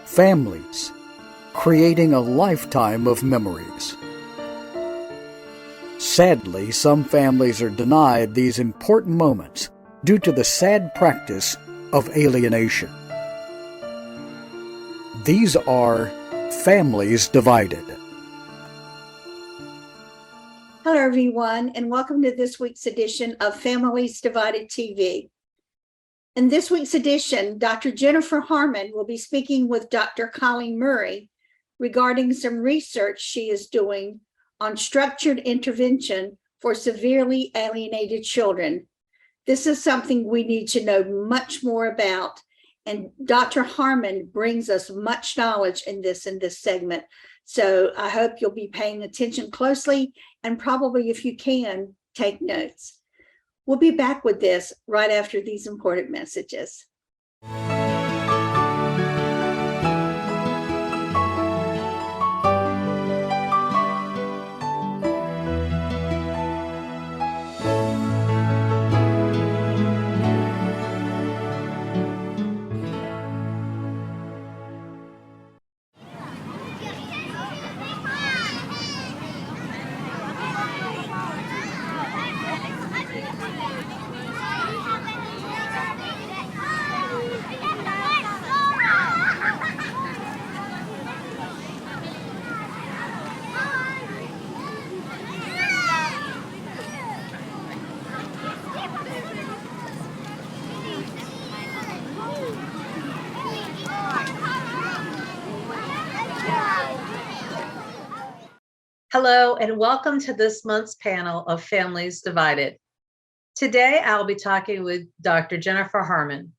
families, creating a lifetime of memories. Sadly, some families are denied these important moments due to the sad practice of alienation. These are families divided. Hello, everyone, and welcome to this week's edition of Families Divided TV. In this week's edition, Dr. Jennifer Harman will be speaking with Dr. Colleen Murray regarding some research she is doing on structured intervention for severely alienated children. This is something we need to know much more about, and Dr. Harman brings us much knowledge in this segment. So I hope you'll be paying attention closely and probably, if you can, take notes. We'll be back with this right after these important messages. Hello, and welcome to this month's panel of Families Divided. Today, I'll be talking with Dr. Jennifer Harman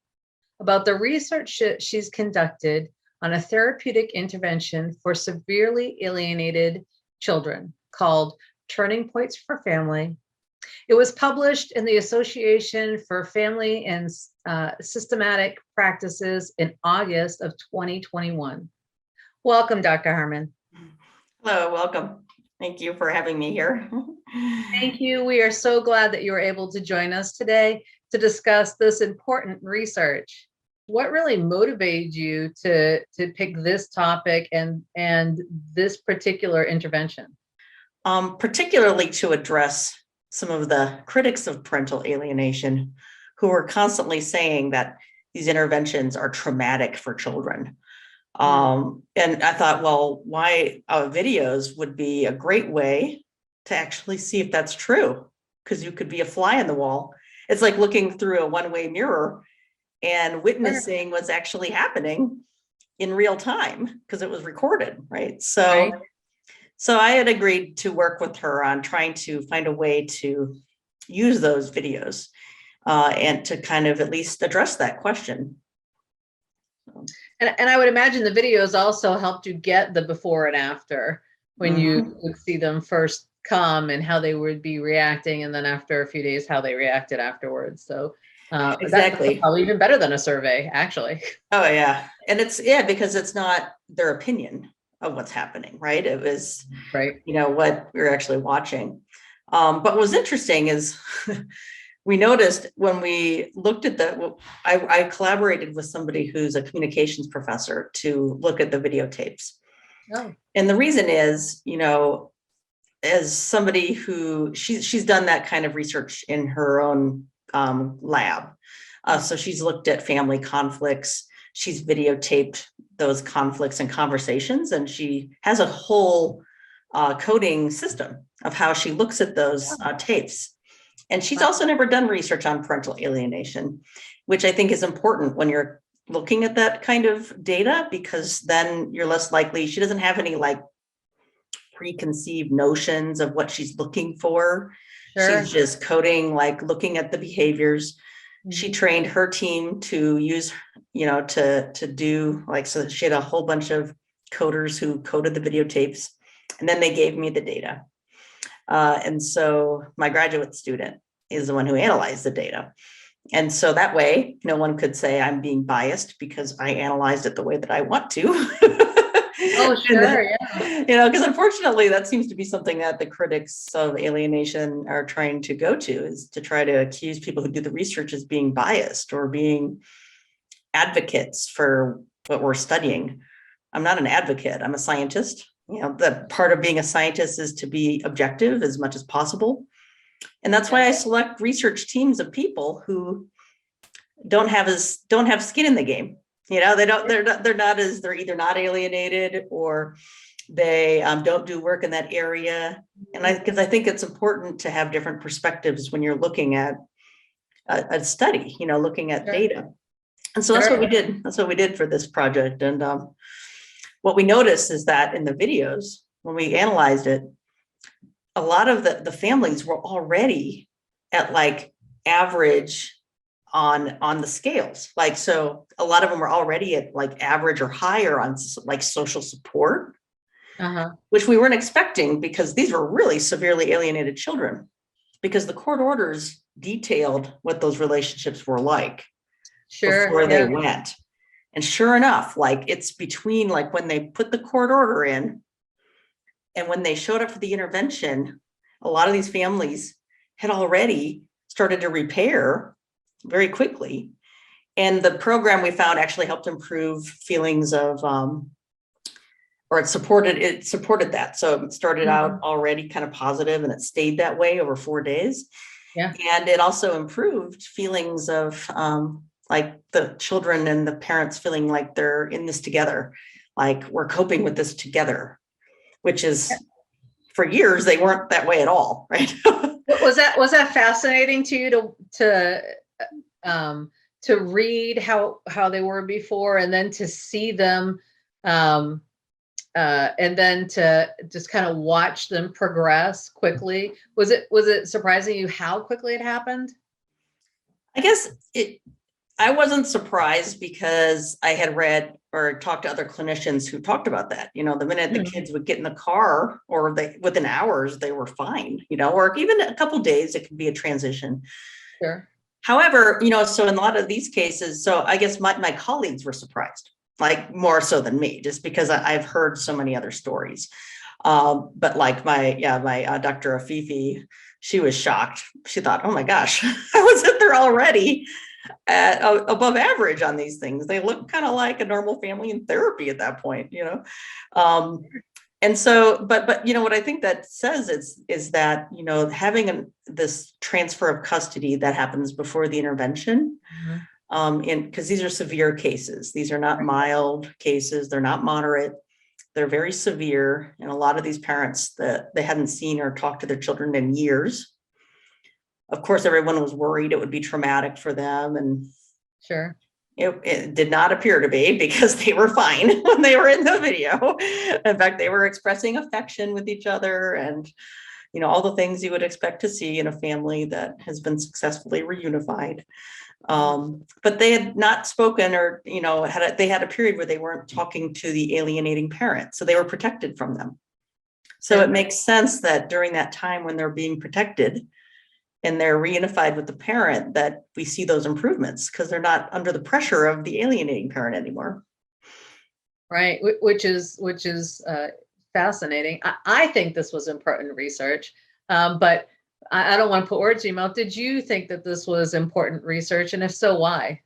about the research she's conducted on a therapeutic intervention for severely alienated children called Turning Points for Family. It was published in the Association for Family and Systematic Practices in August of 2021. Welcome, Dr. Harman. Hello, welcome. Thank you for having me here. Thank you. We are so glad that you were able to join us today to discuss this important research. What really motivated you to pick this topic and this particular intervention? Particularly to address some of the critics of parental alienation who are constantly saying that these interventions are traumatic for children. And I thought, well, why videos would be a great way to actually see if that's true, because you could be a fly in the wall. It's like looking through a one-way mirror and witnessing what's actually happening in real time because it was recorded, right? So I had agreed to work with her on trying to find a way to use those videos and to kind of at least address that question. And I would imagine the videos also helped you get the before and after when you would see them first come and how they would be reacting, and then after a few days, how they reacted afterwards. So exactly, that's probably even better than a survey, actually. Oh yeah, and because it's not their opinion of what's happening, right? It was what we were actually watching. But what was interesting is we noticed when we looked at I collaborated with somebody who's a communications professor to look at the videotapes. Oh. And the reason is, as somebody who she's done that kind of research in her own lab. So she's looked at family conflicts. She's videotaped those conflicts and conversations, and she has a whole coding system of how she looks at those tapes. And she's also never done research on parental alienation, which I think is important when you're looking at that kind of data, because then you're less likely, she doesn't have any preconceived notions of what she's looking for. Sure. She's just coding, looking at the behaviors. Mm-hmm. She trained her team to use, to do so she had a whole bunch of coders who coded the videotapes, and then they gave me the data. And so my graduate student is the one who analyzed the data. And so that way, no one could say I'm being biased because I analyzed it the way that I want to. Oh, sure, yeah. Because unfortunately, that seems to be something that the critics of alienation are trying to go to, is to try to accuse people who do the research as being biased or being advocates for what we're studying. I'm not an advocate. I'm a scientist. The part of being a scientist is to be objective as much as possible. And that's why I select research teams of people who don't have skin in the game. They're either not alienated or they don't do work in that area. And because I think it's important to have different perspectives when you're looking at a study, looking at data. And so that's what we did. That's what we did for this project. And what we noticed is that in the videos, when we analyzed it, a lot of the families were already at like average on the scales. Like, so a lot of them were already at like average or higher on like social support, which we weren't expecting because these were really severely alienated children, because the court orders detailed what those relationships were like before they went. And sure enough, like it's between like when they put the court order in and when they showed up for the intervention, a lot of these families had already started to repair very quickly. And the program we found actually helped improve feelings of, or it supported that. So it started out already kind of positive and it stayed that way over 4 days. Yeah. And it also improved feelings of like the children and the parents feeling like they're in this together, like we're coping with this together, which is for years, they weren't that way at all, right? Was that fascinating to you to read how they were before and then to see them and then to just kind of watch them progress quickly? Was it surprising you how quickly it happened? I guess I wasn't surprised because I had read or talked to other clinicians who talked about that. The minute the kids would get in the car or within hours, they were fine, or even a couple of days, it could be a transition. Sure. However, so in a lot of these cases, so I guess my colleagues were surprised, like more so than me, just because I've heard so many other stories. But like my Dr. Afifi, she was shocked. She thought, oh my gosh, I was in there already at above average on these things. They look kind of like a normal family in therapy at that point, and so, but what I think that says is that, having this transfer of custody that happens before the intervention, because these are severe cases. These are not mild cases. They're not moderate. They're very severe. And a lot of these parents that they hadn't seen or talked to their children in years. Of course, everyone was worried it would be traumatic for them. And sure. It did not appear to be, because they were fine when they were in the video. In fact, they were expressing affection with each other and, all the things you would expect to see in a family that has been successfully reunified. But they had not spoken or, they had a period where they weren't talking to the alienating parent. So they were protected from them. So it makes sense that during that time when they're being protected, and they're reunified with the parent, that we see those improvements because they're not under the pressure of the alienating parent anymore. Right, which is fascinating. I think this was important research, but I don't want to put words in your mouth. Did you think that this was important research, and if so, why?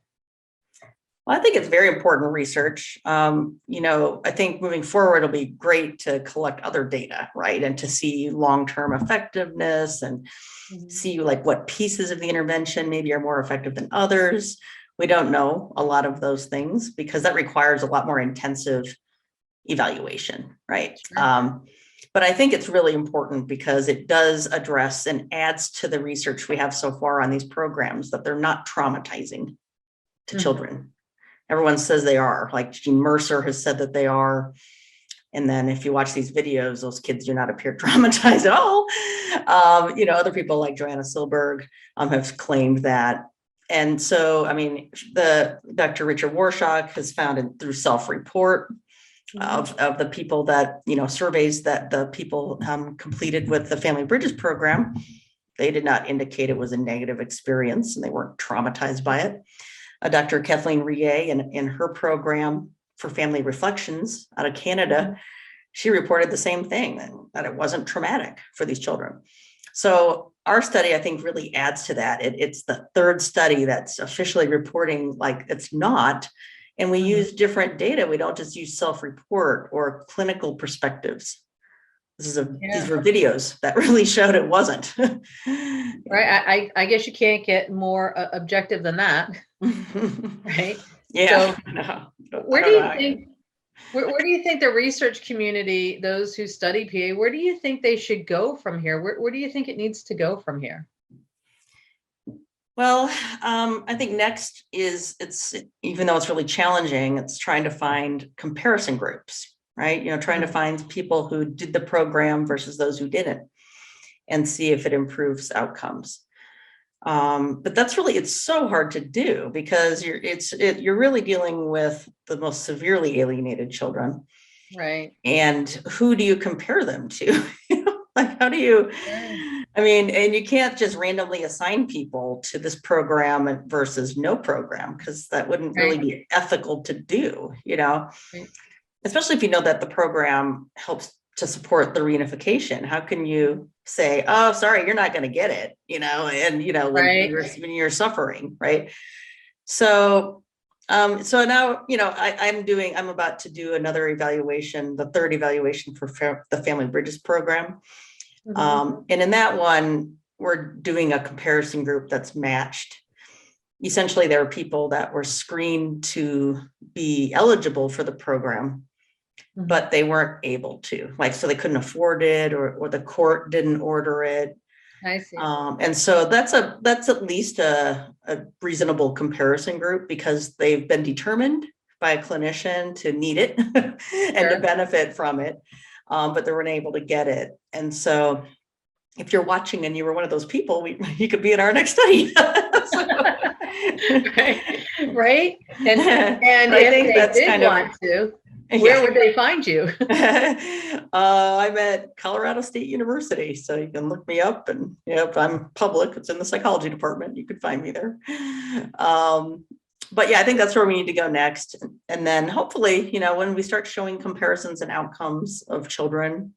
Well, I think it's very important research. I think moving forward, it'll be great to collect other data, right? And to see long-term effectiveness and see like what pieces of the intervention maybe are more effective than others. We don't know a lot of those things because that requires a lot more intensive evaluation, right? Sure. But I think it's really important because it does address and adds to the research we have so far on these programs that they're not traumatizing to children. Everyone says they are, like Jean Mercer has said that they are. And then if you watch these videos, those kids do not appear traumatized at all. Other people like Joanna Silberg have claimed that. And so, the Dr. Richard Warshak has found it through self-report of the people that, surveys that the people completed with the Family Bridges program, they did not indicate it was a negative experience and they weren't traumatized by it. Dr. Kathleen Rie in her program for Family Reflections out of Canada, she reported the same thing, that it wasn't traumatic for these children. So our study, I think, really adds to that. It's the third study that's officially reporting like it's not, And we use different data. We don't just use self-report or clinical perspectives. These were videos that really showed it wasn't. Right. I guess you can't get more objective than that. Right. Yeah. So where do you think, where do you think the research community, those who study PA, where do you think they should go from here? Where do you think it needs to go from here? Well, I think next is even though it's really challenging, it's trying to find comparison groups, right? Trying to find people who did the program versus those who didn't, and see if it improves outcomes. But it's so hard to do because you're really dealing with the most severely alienated children. Right. And who do you compare them to? Like, how do you, and you can't just randomly assign people to this program versus no program, because that wouldn't really be ethical to do, especially if you know that the program helps to support the reunification. How can you say, oh, sorry, you're not going to get it, when you're suffering, right? So now, I'm about to do another evaluation, the third evaluation for the Family Bridges program. And in that one, we're doing a comparison group that's matched. Essentially, there are people that were screened to be eligible for the program, but they weren't able to, so they couldn't afford it, or the court didn't order it. I see. And so that's at least a reasonable comparison group, because they've been determined by a clinician to need it and to benefit from it, but they weren't able to get it. And so if you're watching and you were one of those people, you could be in our next study. Right. And I think they did want to. Where would they find you? I'm at Colorado State University, so you can look me up, and I'm public. It's in the psychology department. You could find me there. But I think that's where we need to go next. And then hopefully, when we start showing comparisons and outcomes of children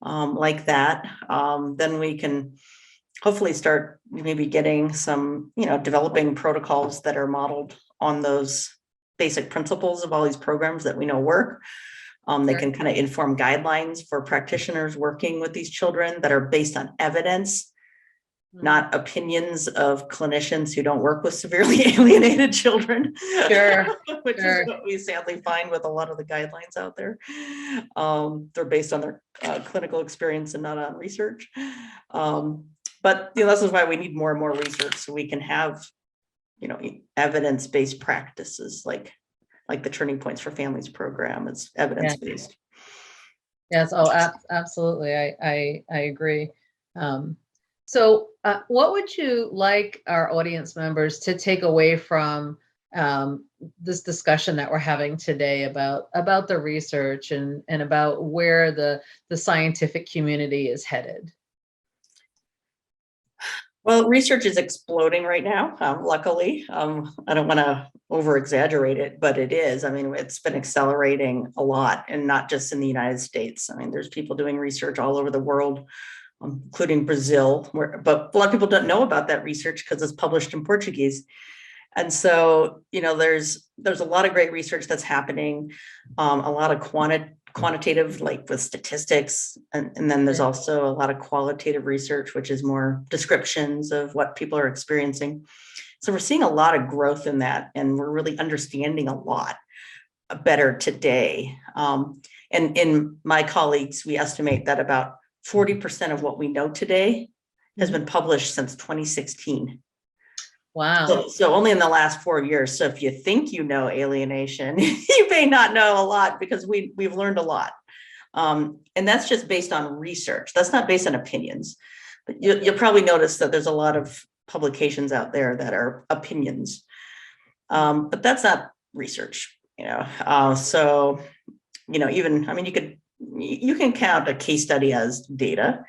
like that, then we can hopefully start maybe getting some, developing protocols that are modeled on those basic principles of all these programs that we know work. They can kind of inform guidelines for practitioners working with these children that are based on evidence, not opinions of clinicians who don't work with severely alienated children, which is what we sadly find with a lot of the guidelines out there. They're based on their clinical experience and not on research. But this is why we need more and more research, so we can have evidence-based practices like the Turning Points for Families program. It's evidence-based. Yes. Oh, absolutely. I agree. So what would you like our audience members to take away from this discussion that we're having today about the research and about where the scientific community is headed? Well, research is exploding right now, luckily. I don't want to over exaggerate it, but it is. It's been accelerating a lot, and not just in the United States. There's people doing research all over the world, including Brazil, but a lot of people don't know about that research because it's published in Portuguese. And so, there's a lot of great research that's happening, a lot of quantitative, like with statistics, and then there's also a lot of qualitative research, which is more descriptions of what people are experiencing. So we're seeing a lot of growth in that, and we're really understanding a lot better today. And in my colleagues, we estimate that about 40% of what we know today has been published since 2016. Wow. So only in the last 4 years. So if you think you know alienation, you may not know a lot, because we've learned a lot. And that's just based on research. That's not based on opinions. But you'll probably notice that there's a lot of publications out there that are opinions. But that's not research, so, even, you can count a case study as data,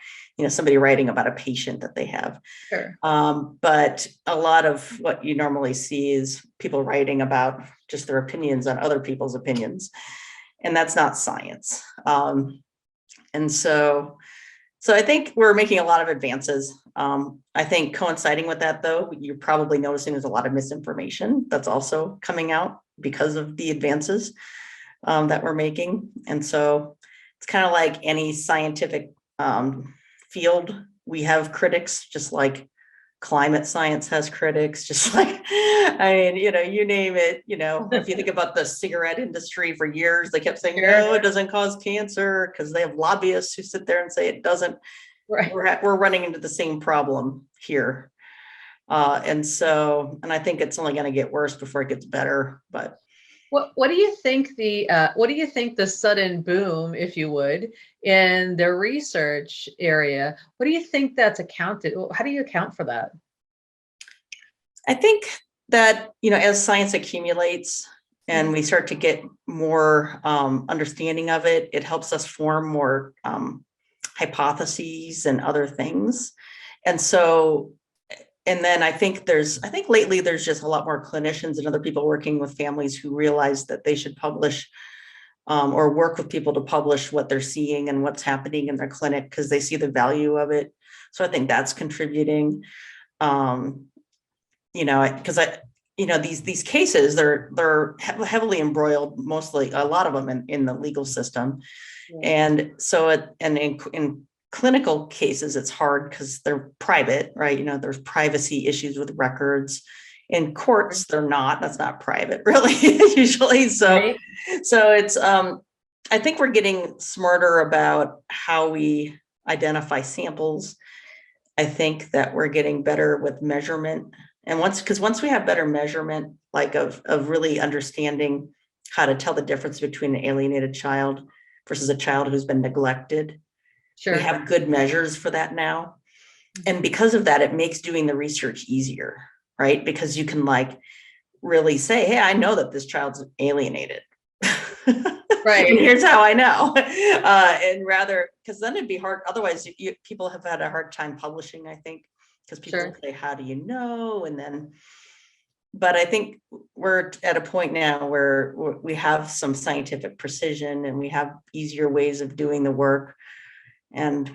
somebody writing about a patient that they have. Sure. But a lot of what you normally see is people writing about just their opinions on other people's opinions. And that's not science. And so I think we're making a lot of advances. I think coinciding with that, though, you're probably noticing there's a lot of misinformation that's also coming out because of the advances that we're making. And so it's kind of like any scientific field. We have critics, just like climate science has critics, just like, I mean, you name it, if you think about the cigarette industry for years, they kept saying, no, it doesn't cause cancer, because they have lobbyists who sit there and say it doesn't. Right. We're running into the same problem here. And I think it's only going to get worse before it gets better. But what do you think the sudden boom, if you would, in the research area, what do you think that's accounted? How do you account for that? I think that, as science accumulates and we start to get more understanding of it, it helps us form more hypotheses and other things. And then I think lately there's just a lot more clinicians and other people working with families who realize that they should publish or work with people to publish what they're seeing and what's happening in their clinic, because they see the value of it. So I think that's contributing. Because these cases, they're heavily embroiled, mostly a lot of them in the legal system. Yeah. And so in clinical cases, it's hard because they're private, right? There's privacy issues with records. In courts, they're not. That's not private, really, usually. So, right. So it's. I think we're getting smarter about how we identify samples. I think that we're getting better with measurement, and once we have better measurement, like of really understanding how to tell the difference between an alienated child versus a child who's been neglected. Sure. We have good measures for that now. And because of that, it makes doing the research easier, right? Because you can really say, hey, I know that this child's alienated. Right. And here's how I know. And rather, because then it'd be hard. Otherwise, people have had a hard time publishing, I think, because people Sure. say, how do you know? But I think we're at a point now where we have some scientific precision and we have easier ways of doing the work. And,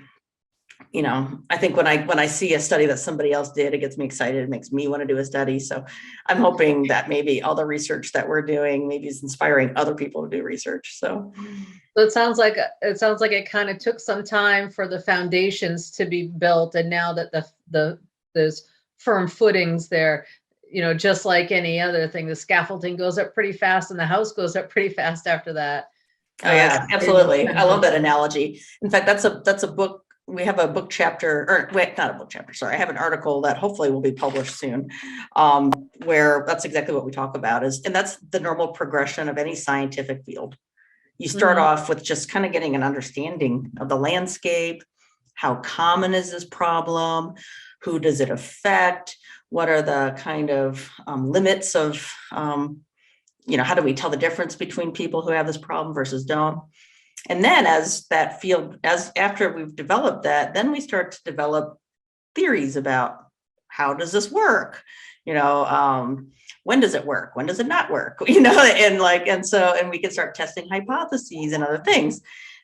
I think when I see a study that somebody else did, it gets me excited. It makes me want to do a study. So I'm hoping that maybe all the research that we're doing maybe is inspiring other people to do research. So it sounds like it kind of took some time for the foundations to be built. And now that there's firm footings there, just like any other thing, the scaffolding goes up pretty fast and the house goes up pretty fast after that. Oh yeah, absolutely. I love that analogy. In fact, that's a book. We have a book chapter, or wait, not a book chapter. Sorry. I have an article that hopefully will be published soon, where that's exactly what we talk about and that's the normal progression of any scientific field. You start off with just kind of getting an understanding of the landscape. How common is this problem? Who does it affect? What are the kind of limits of, how do we tell the difference between people who have this problem versus don't? And then after we've developed that, then we start to develop theories about how does this work? When does it work? When does it not work? And we can start testing hypotheses and other things.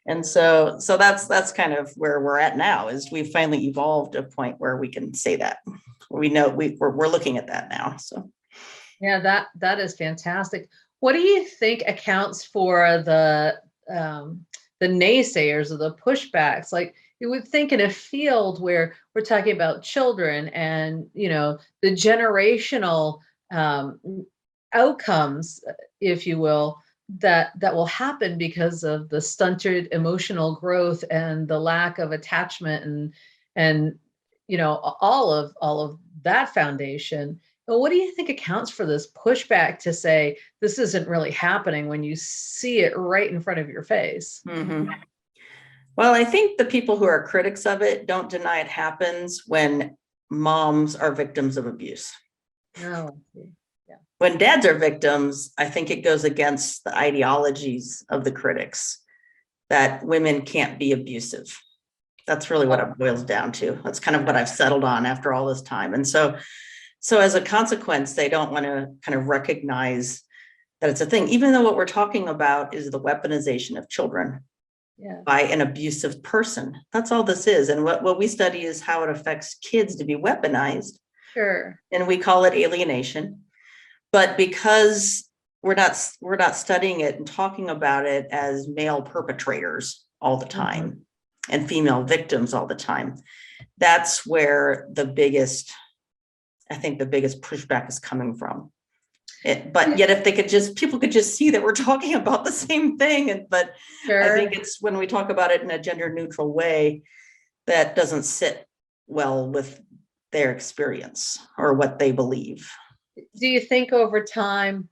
And so that's kind of where we're at now, is we've finally evolved a point where we can say that. We know we're looking at that now. So yeah, that is fantastic. What do you think accounts for the naysayers or the pushbacks? Like, you would think in a field where we're talking about children and the generational outcomes, if you will, that will happen because of the stunted emotional growth and the lack of attachment and all of that foundation. But what do you think accounts for this pushback to say this isn't really happening when you see it right in front of your face? Mm-hmm. Well, I think the people who are critics of it don't deny it happens when moms are victims of abuse. Oh, yeah. When dads are victims, I think it goes against the ideologies of the critics that women can't be abusive. That's really what it boils down to. That's kind of what I've settled on after all this time. And so as a consequence, they don't want to kind of recognize that it's a thing, even though what we're talking about is the weaponization of children by an abusive person. That's all this is. And what we study is how it affects kids to be weaponized. Sure. And we call it alienation. But because we're not studying it and talking about it as male perpetrators all the time and female victims all the time. That's where I think the biggest pushback is coming from. But yet, if people could just see that we're talking about the same thing. But Sure. I think it's when we talk about it in a gender neutral way, that doesn't sit well with their experience or what they believe. Do you think over time,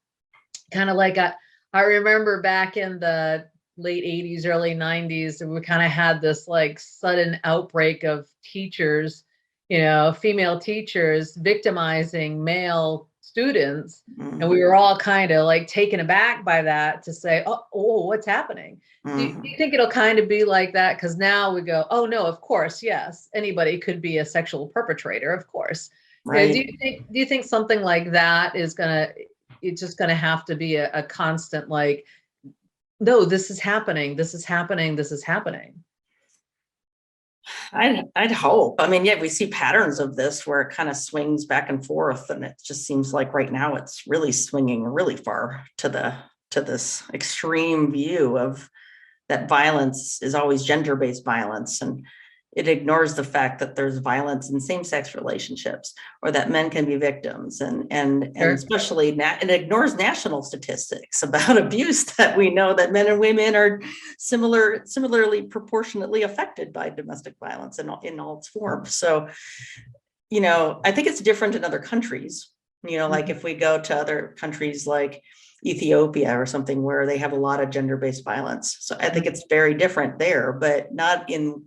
kind of like I remember back in the late 80s, early 90s, we kind of had this like sudden outbreak of teachers, female teachers victimizing male students. And we were all kind of like taken aback by that to say, oh, what's happening? Do you think it'll kind of be like that? Because now we go, oh, no, of course, yes, anybody could be a sexual perpetrator, of course. Right. Do you think something like that it's just gonna have to be a constant, like, no, this is happening, this is happening, this is happening? I'd hope. I mean, yeah, we see patterns of this where it kind of swings back and forth, and it just seems like right now it's really swinging really far to this extreme view of that violence is always gender-based violence, and it ignores the fact that there's violence in same-sex relationships, or that men can be victims, and Sure. especially it ignores national statistics about abuse that we know that men and women are similarly proportionately affected by domestic violence in all its forms. So, I think it's different in other countries. Like if we go to other countries like Ethiopia or something where they have a lot of gender-based violence. So I think it's very different there, but not in,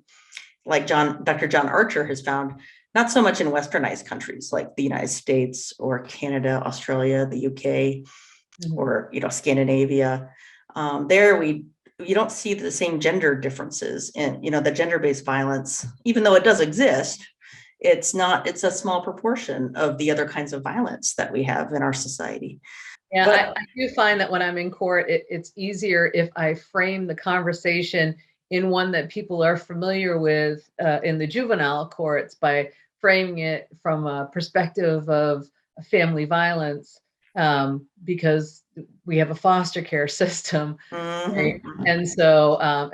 like Dr. John Archer has found, not so much in westernized countries like the United States or Canada, Australia, the UK, or Scandinavia. There you don't see the same gender differences in the gender-based violence, even though it does exist. It's a small proportion of the other kinds of violence that we have in our society. Yeah, But I do find that when I'm in court, it's easier if I frame the conversation in one that people are familiar with in the juvenile courts by framing it from a perspective of family violence, because we have a foster care system. Right? And so,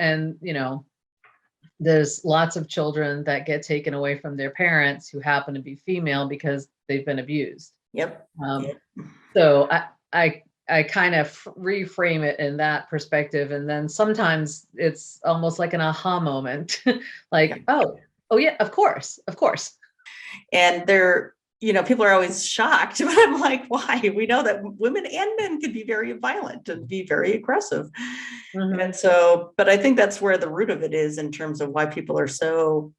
there's lots of children that get taken away from their parents who happen to be female because they've been abused. Yep. So I kind of reframe it in that perspective. And then sometimes it's almost like an aha moment, like, oh yeah, of course. And people are always shocked, but I'm like, why? We know that women and men can be very violent and be very aggressive. And so, but I think that's where the root of it is in terms of why people are so,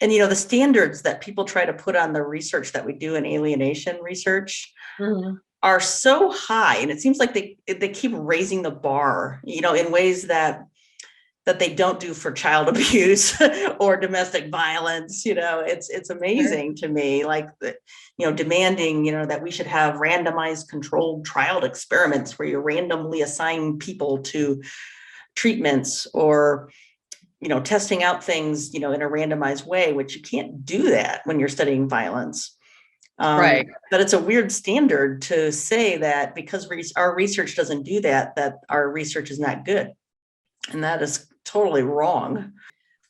and the standards that people try to put on the research that we do in alienation research are so high, and it seems like they keep raising the bar, in ways that they don't do for child abuse or domestic violence. It's amazing to me, like demanding, that we should have randomized controlled trial experiments where you randomly assign people to treatments, or testing out things, in a randomized way, which you can't do that when you're studying violence. Right. But it's a weird standard to say that because our research doesn't do that our research is not good. And that is totally wrong.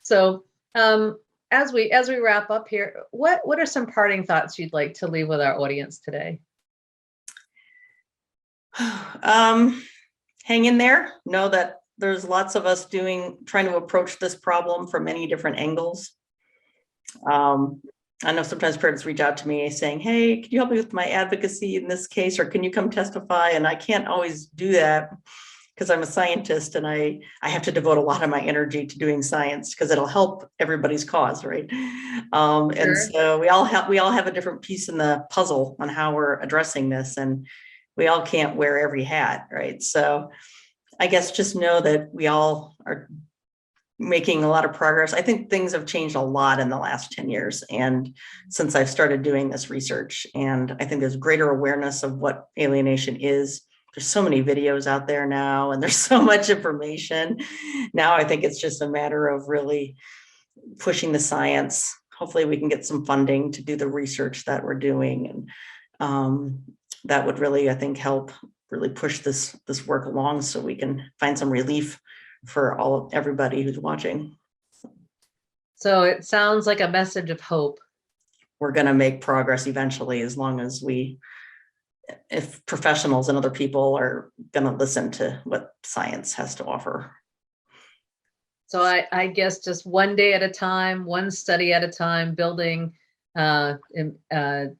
So as we wrap up here, what are some parting thoughts you'd like to leave with our audience today? Hang in there. Know that there's lots of us trying to approach this problem from many different angles. I know sometimes parents reach out to me saying, hey, can you help me with my advocacy in this case, or can you come testify? And I can't always do that because I'm a scientist and I have to devote a lot of my energy to doing science because it'll help everybody's cause, right? And so we all have a different piece in the puzzle on how we're addressing this, and we all can't wear every hat, right? So I guess just know that we all are making a lot of progress. I think things have changed a lot in the last 10 years. And since I've started doing this research, and I think there's greater awareness of what alienation is. There's so many videos out there now, and there's so much information. Now I think it's just a matter of really pushing the science. Hopefully we can get some funding to do the research that we're doing. And that would really, I think, help really push this work along so we can find some relief for everybody who's watching. So it sounds like a message of hope. We're going to make progress eventually, as long as if professionals and other people are going to listen to what science has to offer. So I guess just one day at a time, one study at a time, building the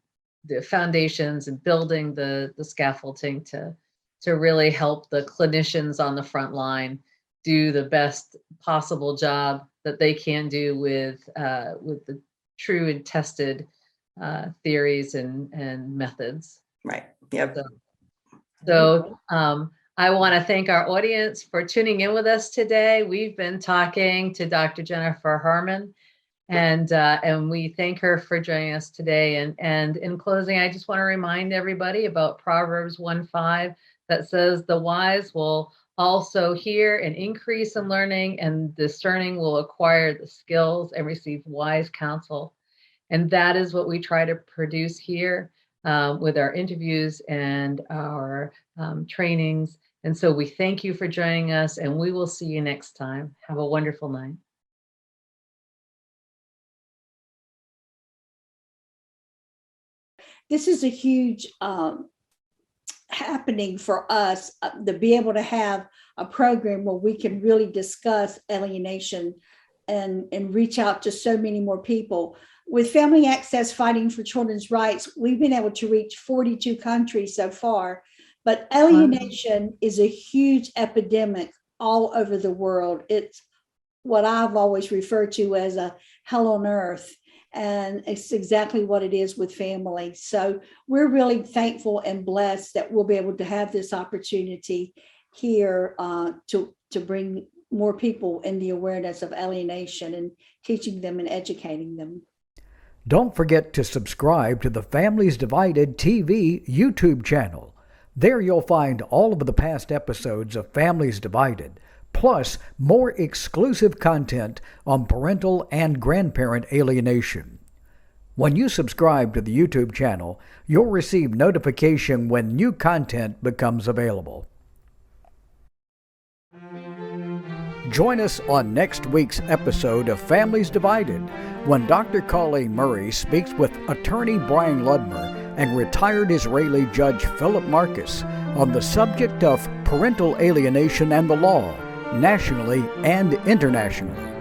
foundations and building the scaffolding to really help the clinicians on the front line do the best possible job that they can do with the true and tested theories and methods. Right. Yep. So I want to thank our audience for tuning in with us today. We've been talking to Dr. Jennifer Harman, and we thank her for joining us today. And in closing, I just want to remind everybody about Proverbs 1:5 that says, "The wise will also hear and increase in learning, and discerning will acquire the skills and receive wise counsel." And that is what we try to produce here with our interviews and our trainings. And so we thank you for joining us, and we will see you next time. Have a wonderful night. This is a huge happening for us to be able to have a program where we can really discuss alienation and reach out to so many more people. With Family Access Fighting for Children's Rights, we've been able to reach 42 countries so far, but alienation is a huge epidemic all over the world. It's what I've always referred to as a hell on earth. And it's exactly what it is with family. So we're really thankful and blessed that we'll be able to have this opportunity here to bring more people in the awareness of alienation and teaching them and educating them. Don't forget to subscribe to the Families Divided TV YouTube channel. There you'll find all of the past episodes of Families Divided, plus more exclusive content on parental and grandparent alienation. When you subscribe to the YouTube channel, you'll receive notification when new content becomes available. Join us on next week's episode of Families Divided, when Dr. Colleen Murray speaks with attorney Brian Ludmer and retired Israeli judge Philip Marcus on the subject of parental alienation and the law, nationally and internationally.